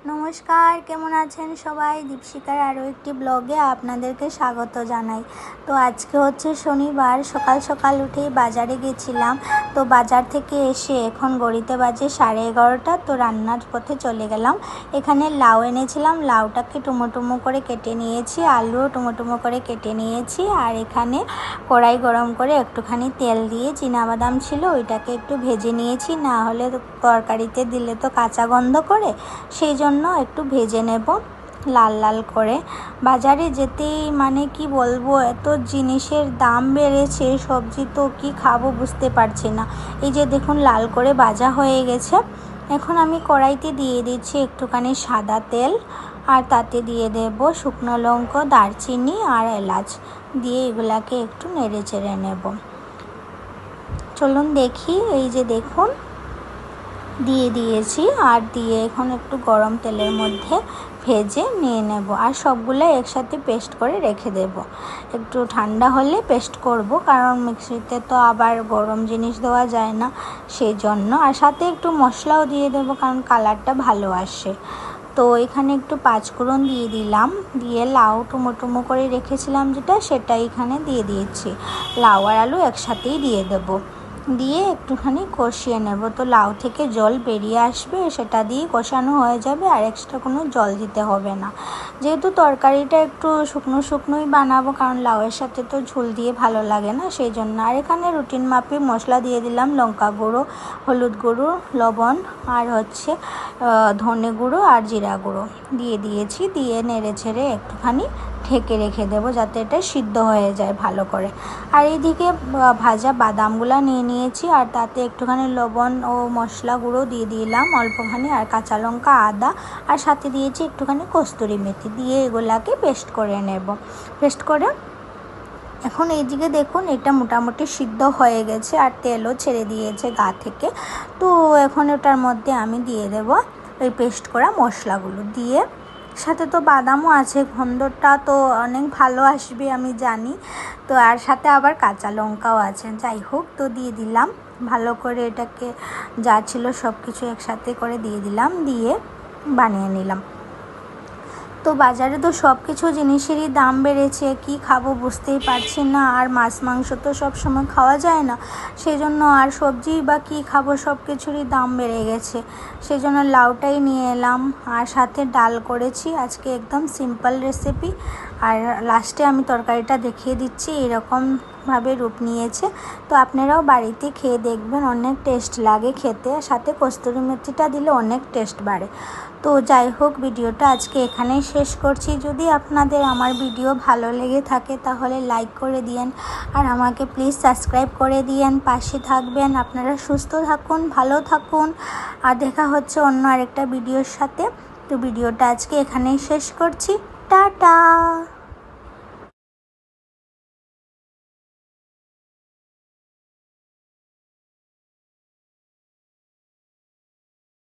নমস্কার, কেমন আছেন সবাই? দীপশিকার আরও একটি ব্লগে আপনাদেরকে স্বাগত জানাই। তো আজকে হচ্ছে শনিবার, সকাল সকাল উঠেই বাজারে গেছিলাম। তো বাজার থেকে এসে এখন ঘড়িতে বাজে 11:30। তো রান্নার পথে চলে গেলাম। এখানে লাউ এনেছিলাম, লাউটাকে টুমো করে কেটে নিয়েছি, আলুও টুমো করে কেটে নিয়েছি। আর এখানে কড়াই গরম করে একটুখানি তেল দিয়ে চীনাবাদাম ছিল ওইটাকে একটু ভেজে নিয়েছি, না হলে তরকারিতে দিলে তো কাঁচা গন্ধ করে, সেই জন্য একটু ভেজে নেব লাল লাল করে। বাজারে যেতেই কি বলবো, এত জিনিসের দাম বেড়েছে, সবজি তো কি খাবো বুঝতে পারছি না। এই যে দেখুন লাল করে ভাজা হয়ে গেছে। এখন আমি কড়াইতে দিয়ে দিচ্ছি একটুখানি সাদা তেল, আর তাতে দিয়ে দেব শুকনো লঙ্কা, দারচিনি আর এলাচ দিয়ে এগুলাকে একটু নেড়ে চেড়ে নেব। চলুন দেখি, এই যে দেখুন দিয়ে দিয়েছি, আর দিয়ে এখন একটু গরম তেলের মধ্যে ভেজে নিয়ে নেব। আর সবগুলো একসাথে পেস্ট করে রেখে দেব, একটু ঠান্ডা হলে পেস্ট করব, কারণ মিক্সিতে তো আবার গরম জিনিস দেওয়া যায় না, সেই জন্য। আর সাথে একটু মশলাও দিয়ে দেব, কারণ কালারটা ভালো আসে। তো এখানে একটু পাঁচফোড়ন দিয়ে দিলাম, দিয়ে লাউ টুমো করে রেখেছিলাম যেটা, সেটা এখানে দিয়ে দিয়েছি। লাউ আর আলু একসাথেই দিয়ে দেব, দিয়ে একটুখানি কষিয়ে নেব। তো লাউ থেকে জল বেরিয়ে আসবে, সেটা দিয়ে কষানো হয়ে যাবে, আর এক্সট্রা কোনো জল দিতে হবে না। যেহেতু তরকারিটা একটু শুকনোই বানাবো, কারণ লাউয়ের সাথে তো ঝোল দিয়ে ভালো লাগে না, সেই জন্য। আর এখানে রুটিন মাফিক মশলা দিয়ে দিলাম, লঙ্কা গুঁড়ো, হলুদ গুঁড়ো, লবণ, আর হচ্ছে ধনে গুঁড়ো আর জিরা গুঁড়ো দিয়ে দিয়েছি। দিয়ে নেড়ে ছেড়ে একটুখানি ঢেকে রেখে দেবো, যাতে এটা সিদ্ধ হয়ে যায় ভালো করে। আর এইদিকে ভাজা বাদামগুলো নিয়ে নিয়েছি, আর তাতে একটুখানি লবণ ও মশলা গুঁড়ো দিয়ে দিলাম অল্পখানি, আর কাঁচা লঙ্কা, আদা, আর সাথে দিয়েছি একটুখানি কস্তুরি মেথি, দিয়ে এগুলাকে পেস্ট করে নেব। পেস্ট করে এখন এইদিকে দেখুন এটা মোটামুটি সিদ্ধ হয়ে গেছে, আর তেলও ছেড়ে দিয়েছে গা থেকে। তো এখন ওটার মধ্যে আমি দিয়ে দেব ওই পেস্ট করা মশলাগুলো, দিয়ে সাথে তো বাদামও আছে, গন্ধটা তো অনেক ভালো আসবে আমি জানি। তো আর সাথে আবার কাঁচা লঙ্কাও আছে, যাই হোক, তো দিয়ে দিলাম ভালো করে। এটাকে যা ছিল সব কিছু একসাথে করে দিয়ে দিলাম, দিয়ে বানিয়ে নিলাম। তো বাজারে তো সব কিছু জিনিসেরই দাম বেড়েছে, কি খাবো বুঝতেই পারছি না। আর মাছ মাংস তো সব সময় খাওয়া যায় না, সেই জন্য আর সবজি বা কি খাবো, সব কিছুরই দাম বেড়ে গেছে। সেই জন্য লাউটাই নিয়ে এলাম, আর সাথে ডাল করেছি আজকে, একদম সিম্পল রেসিপি। আর লাস্টে আমি তরকারিটা দেখিয়ে দিচ্ছি, এরকমভাবে রূপ নিয়েছে। তো আপনারাও বাড়িতে খেয়ে দেখবেন, অনেক টেস্ট লাগে খেতে, সাথে কস্তুরি মেথিটা দিলে অনেক টেস্ট বাড়ে। তো যাই হোক, ভিডিওটা আজকে এখানেই শেষ করছি। যদি আপনাদের আমার ভিডিও ভালো লেগে থাকে তাহলে লাইক করে দিয়েন, আর আমাকে প্লিজ সাবস্ক্রাইব করে দিয়েন, পাশে থাকবেন। আপনারা সুস্থ থাকুন, ভালো থাকুন, আর দেখা হচ্ছে অন্য আরেকটা ভিডিওর সাথে। তো ভিডিওটা আজকে এখানেই শেষ করছি, টাটা।